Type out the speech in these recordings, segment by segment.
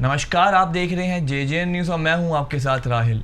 नमस्कार, आप देख रहे हैं JJN न्यूज़ और मैं हूं आपके साथ राहिल।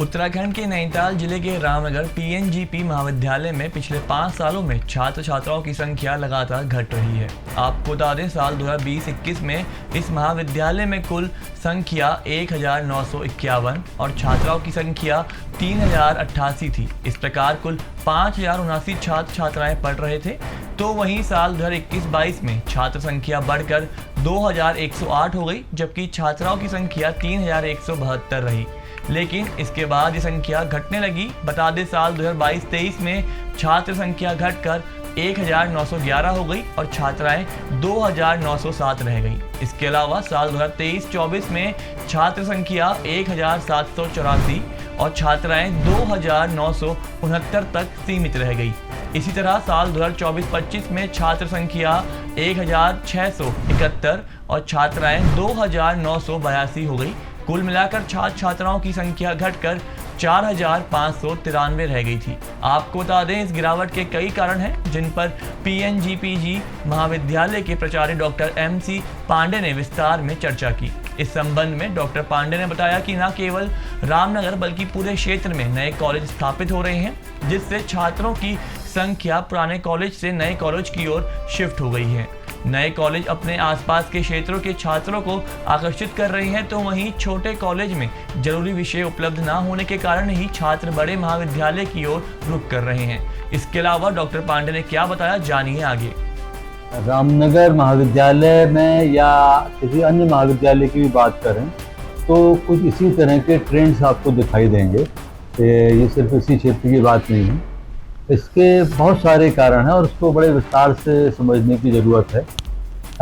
उत्तराखंड के नैनीताल जिले के रामनगर PNGP महाविद्यालय में पिछले 5 सालों में छात्र छात्राओं की संख्या लगातार घट रही है। आपको बता दें, साल 2020-21 में इस महाविद्यालय में कुल संख्या 1951 और छात्राओं की संख्या 3088 थी। इस प्रकार कुल 5079 छात्र छात्राएं पढ़ रहे थे। तो वहीं साल 2021-22 में छात्र संख्या बढ़कर 2108 हो गई, जबकि छात्राओं की संख्या 3172 रही। लेकिन इसके बाद ये संख्या घटने लगी। बता दें, साल 2022-23 में छात्र संख्या घटकर 1911 हो गई और छात्राएं 2907 रह गई। इसके अलावा साल 2023-24 में छात्र संख्या 1784 और छात्राएं 2969 तक सीमित रह गई। इसी तरह साल 2024-25 में छात्र संख्या 1671 और छात्राएं 2982 हो गई। कुल मिलाकर छात्र छात्राओं की संख्या घटकर 4593 रह गई थी। आपको बता दें, इस गिरावट के कई कारण हैं, जिन पर PNGPG महाविद्यालय के प्राचार्य डॉक्टर MC पांडे ने विस्तार में चर्चा की। इस संबंध में डॉक्टर पांडे ने बताया कि न केवल रामनगर बल्कि पूरे क्षेत्र में नए कॉलेज स्थापित हो रहे हैं, जिससे छात्रों की संख्या पुराने कॉलेज से नए कॉलेज की ओर शिफ्ट हो गई है। नए कॉलेज अपने आसपास के क्षेत्रों के छात्रों को आकर्षित कर रहे हैं, तो वहीं छोटे कॉलेज में जरूरी विषय उपलब्ध न होने के कारण ही छात्र बड़े महाविद्यालय की ओर रुख कर रहे हैं। इसके अलावा डॉक्टर पांडे ने क्या बताया, जानिए आगे। रामनगर महाविद्यालय में या किसी अन्य महाविद्यालय की भी बात करें तो कुछ इसी तरह के ट्रेंड्स आपको दिखाई देंगे। ये सिर्फ इसी क्षेत्र की बात नहीं है, इसके बहुत सारे कारण हैं और उसको बड़े विस्तार से समझने की ज़रूरत है।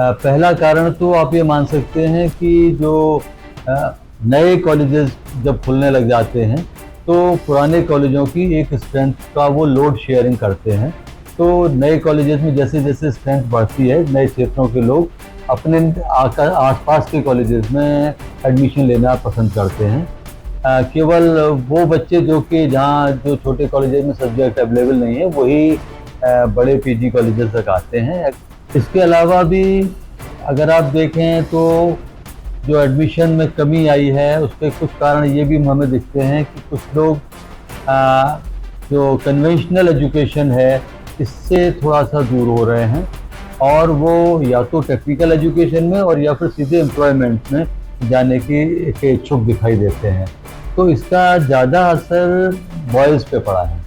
पहला कारण तो आप ये मान सकते हैं कि जो नए कॉलेजेस जब खुलने लग जाते हैं तो पुराने कॉलेजों की एक स्ट्रेंथ का वो लोड शेयरिंग करते हैं। तो नए कॉलेजेस में जैसे जैसे स्ट्रेंथ बढ़ती है, नए क्षेत्रों के लोग अपने आसपास के कॉलेजेस में एडमिशन लेना पसंद करते हैं। केवल वो बच्चे जो कि जहाँ जो छोटे कॉलेजेस में सब्जेक्ट अवेलेबल नहीं है वही बड़े PG कॉलेजेस तक आते हैं। इसके अलावा भी अगर आप देखें तो जो एडमिशन में कमी आई है उसके कुछ कारण ये भी हमें दिखते हैं कि कुछ लोग जो कन्वेंशनल एजुकेशन है इससे थोड़ा सा दूर हो रहे हैं और वो या तो टेक्निकल एजुकेशन में और या फिर सीधे एम्प्लॉयमेंट में जाने के इच्छुक दिखाई देते हैं। तो इसका ज़्यादा असर बॉयज़ पे पड़ा है,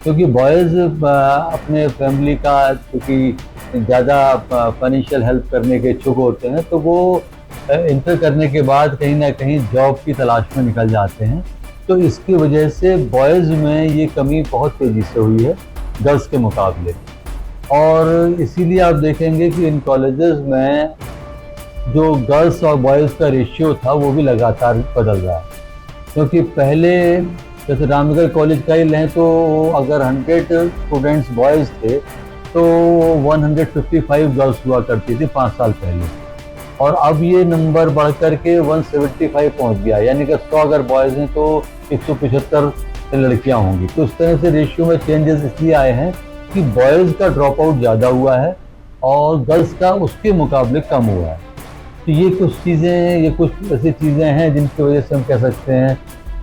क्योंकि बॉयज़ अपने फैमिली का क्योंकि ज़्यादा फाइनेंशियल हेल्प करने के इच्छुक होते हैं, तो वो इंटर करने के बाद कहीं ना कहीं जॉब की तलाश में निकल जाते हैं। तो इसकी वजह से बॉयज़ में ये कमी बहुत तेज़ी से हुई है गर्ल्स के मुकाबले। और इसीलिए आप देखेंगे कि इन कॉलेजेस में जो गर्ल्स और बॉयज़ का रेशियो था वो भी लगातार बदल रहा है। क्योंकि पहले जैसे रामनगर कॉलेज का ही लें तो अगर 100 स्टूडेंट्स बॉयज़ थे तो 155 गर्ल्स हुआ करती थी 5 साल पहले, और अब ये नंबर बढ़कर के 175 पहुंच गया। यानी कि 100 अगर बॉयज़ हैं तो 175 लड़कियां होंगी। तो इस तरह से रेशियो में चेंजेस इसलिए आए हैं कि बॉयज़ का ड्रॉप आउट ज़्यादा हुआ है और गर्ल्स का उसके मुकाबले कम हुआ है। तो ये कुछ चीज़ें, ये कुछ ऐसी चीज़ें हैं जिनकी वजह से हम कह सकते हैं।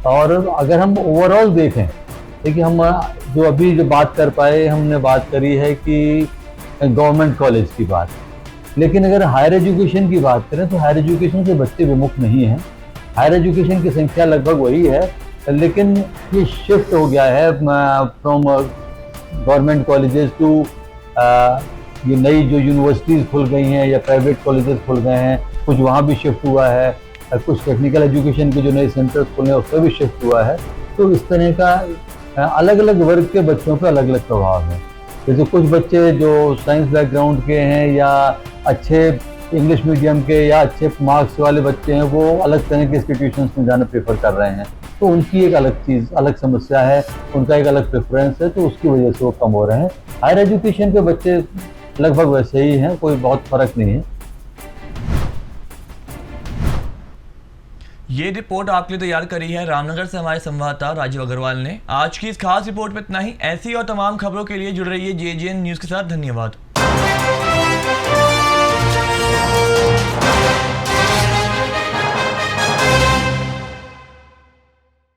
और अगर हम ओवरऑल देखें, देखिए हम जो अभी जो बात कर पाए, हमने बात करी है कि गवर्नमेंट कॉलेज की बात, लेकिन अगर हायर एजुकेशन की बात करें तो हायर एजुकेशन से बच्चे विमुख नहीं हैं। हायर एजुकेशन की संख्या लगभग वही है, लेकिन ये शिफ्ट हो गया है फ्रॉम गवर्नमेंट कॉलेजेस टू ये नई जो यूनिवर्सिटीज़ खुल गई हैं या प्राइवेट कॉलेजेस खुल गए हैं, कुछ वहाँ भी शिफ्ट हुआ है। कुछ टेक्निकल एजुकेशन के जो नए सेंटर्स खुले हैं उसमें भी शिफ्ट हुआ है। तो इस तरह का अलग अलग वर्ग के बच्चों पर अलग अलग प्रभाव है। जैसे कुछ बच्चे जो साइंस बैकग्राउंड के हैं या अच्छे इंग्लिश मीडियम के या अच्छे मार्क्स वाले बच्चे हैं, वो अलग तरह के इंस्टीट्यूशंस में जाना प्रेफर कर रहे हैं। तो उनकी एक अलग चीज़, अलग समस्या है, उनका एक अलग प्रेफरेंस है, तो उसकी वजह से वो कम हो रहे हैं। हायर एजुकेशन के बच्चे लगभग वैसे ही हैं, कोई बहुत फ़र्क नहीं है। ये रिपोर्ट आपके लिए तैयार करी है रामनगर से हमारे संवाददाता राजीव अग्रवाल ने। आज की इस खास रिपोर्ट में इतना ही। ऐसी और तमाम खबरों के लिए जुड़ रहिए JJN न्यूज़ के साथ। धन्यवाद।